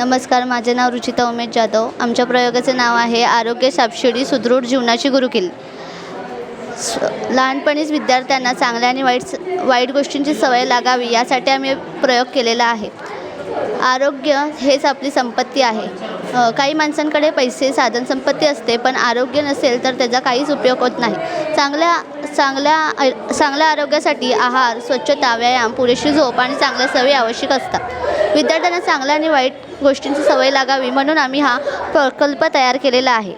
नमस्कार, माझे नाव रुचिता उमेश जाधव. आमच्या प्रयोगाचे नाव आहे आरोग्य सापशिडी सुदृढ जीवनाची गुरुकिल्ली. लहानपणीच विद्यार्थ्यांना चांगल्या आणि वाईट गोष्टींची सवय लागावी यासाठी आम्ही प्रयोग केलेला आहे. आरोग्य हेच आपली संपत्ती आहे. काही माणसांकडे पैसे साधनसंपत्ती असते, पण आरोग्य नसेल तर त्याचा काहीच उपयोग होत नाही. चांगल्या आरोग्यासाठी आहार, स्वच्छता, व्यायाम, पुरेशी झोप आणि चांगल्या सवयी आवश्यक असतात. विद्यार्थ्यांना चांगल्या आणि वाईट गोष्टींची सवय लागावी म्हणून आम्ही हा प्रकल्प तयार केलेला आहे.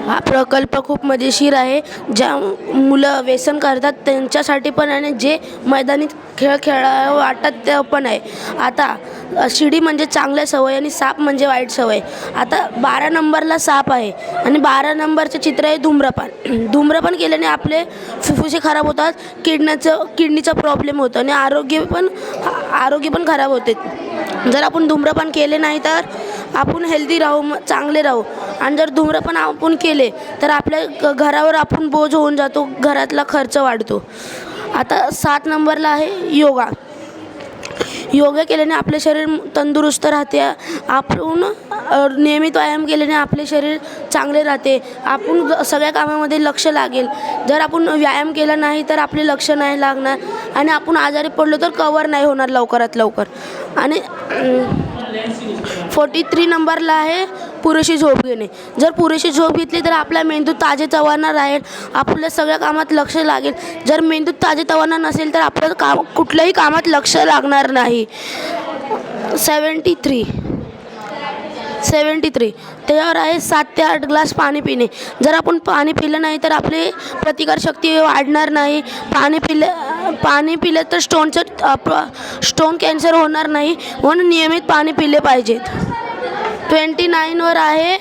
हा प्रकल्प खूप मजेशीर आहे. ज्या मुलं व्यसन करतात त्यांच्यासाठी पण आणि जे मैदानी खेळ खेळा वाटतात ते पण आहे. आता शिडी म्हणजे चांगल्या सवय आणि साप म्हणजे वाईट सवय. आता 12 नंबरला साप आहे आणि 12 नंबरचं चित्र आहे धूम्रपान. धूम्रपान केल्याने आपले फुफ्फुसे खराब होतात, किडनीचा प्रॉब्लेम होतो आणि आरोग्य पण खराब होते. जर आपण धूम्रपान केले नाही तर आपण हेल्दी राहू, चांगले राहू. आणि जर धूम्रपान आपण केले तर आपल्या घरावर आपण बोज होऊन जातो, घरातला खर्च वाढतो. आता 7 नंबरला आहे योगा. योगा केल्याने आपले शरीर तंदुरुस्त राहते. आपण नियमित व्यायाम केल्याने आपले शरीर चांगले राहते. आपण सगळ्या कामामध्ये लक्ष लागेल. जर आपण व्यायाम केला नाही तर आपले लक्ष नाही लागणार आणि आपण आजारी पडलो तर कवर नाही होणार लवकरात लवकर. आणि 43 नंबरला आहे पुरेशी झोप घेणे. जर पुरेशी झोप घेतली तर आपला मेंदू ताजेतवाना राहील, आपल्या सगळ्या कामात लक्ष लागेल. जर मेंदू ताजेतवाना नसेल तर आपलं कुठल्याही कामात लक्ष लागणार नाही. 73 त्याच्यावर आहे 7 ते 8 ग्लास पाणी पिणे. जर आपण पाणी पिलं नाही तर आपली प्रतिकारशक्ती वाढणार नाही. पाणी पिलं तर स्टोन कॅन्सर होणार नाही, म्हणून नियमित पाणी पिले पाहिजेत. 29वर आहे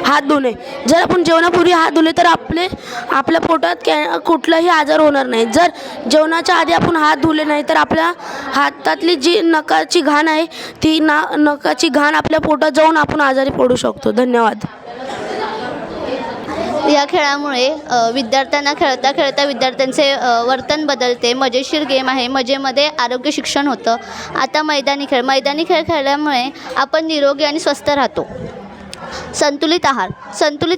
हात धुणे. जर आपण जेवणापूर्वी हात धुले तर आपल्या पोटात कुठलाही आजार होणार नाही. जर जेवणाच्या आधी आपण हात धुले नाही तर आपल्या हातातली जी नखाची घाण आहे ती नखाची घाण आपल्या पोटात जाऊन आपण आजारी पडू शकतो. धन्यवाद. या खेळामुळे विद्यार्थ्यांना खेळता खेळता विद्यार्थ्यांचे वर्तन बदलते. मजेशीर गेम आहे. मजेमध्ये आरोग्य शिक्षण होतं. आता मैदानी खेळ खेळल्यामुळे आपण निरोगी आणि स्वस्थ राहतो. संतुलित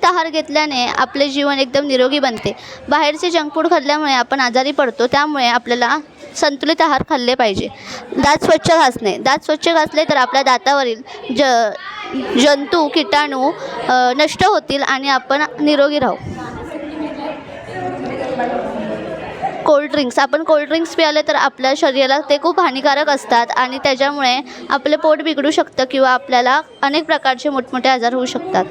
आहार घेतल्याने आपले जीवन एकदम निरोगी बनते. बाहेरचे जंक फूड खाल्ल्यामुळे आपण आजारी पडतो. त्यामुळे आपल्याला संतुलित आहार खाल्ले पाहिजे. दात स्वच्छ घासले तर आपल्या दातावरील जंतू, किटाणू नष्ट होतील आणि आपण निरोगी राहू. कोल्ड्रिंक्स प्यायले तर आपल्या शरीराला ते खूप हानिकारक असतात आणि त्याच्यामुळे आपले पोट बिघडू शकतं किंवा आपल्याला अनेक प्रकारचे मोठमोठे आजार होऊ शकतात.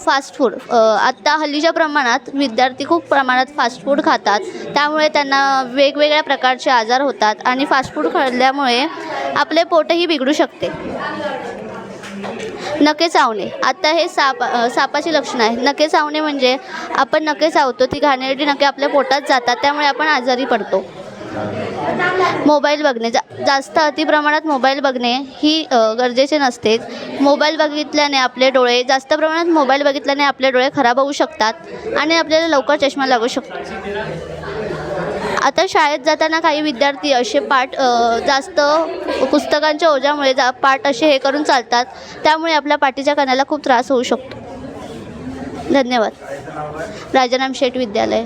फास्ट फूड आत्ता हल्लीच्या प्रमाणात विद्यार्थी खूप प्रमाणात फास्ट फूड खातात. त्यामुळे त्यांना वेगवेगळ्या प्रकारचे आजार होतात आणि फास्ट फूड खाल्ल्यामुळे आपले पोटही बिघडू शकते. नखे चावणे. आता हे सापाची लक्षणं आहे. नखे चावणे म्हणजे आपण नखे चावतो, ती घाणेरडी नखे आपल्या पोटात जातात, त्यामुळे आपण आजारी पडतो. मोबाईल बघणे. जास्त अतिप्रमाणात मोबाईल बघणे ही गरजेचे नसते. जास्त प्रमाणात मोबाईल बघितल्याने आपले डोळे खराब होऊ शकतात आणि आपल्याला लवकर चष्मा लागू शकतो. आता शाळेत जाताना काही विद्यार्थी असे पाठ जास्त पुस्तकांच्या ओझ्यामुळे पाठ असे हे करून चालतात. त्यामुळे आपल्या पाठीच्या कण्याला खूप त्रास होऊ शकतो. धन्यवाद. राजाराम शेठ विद्यालय.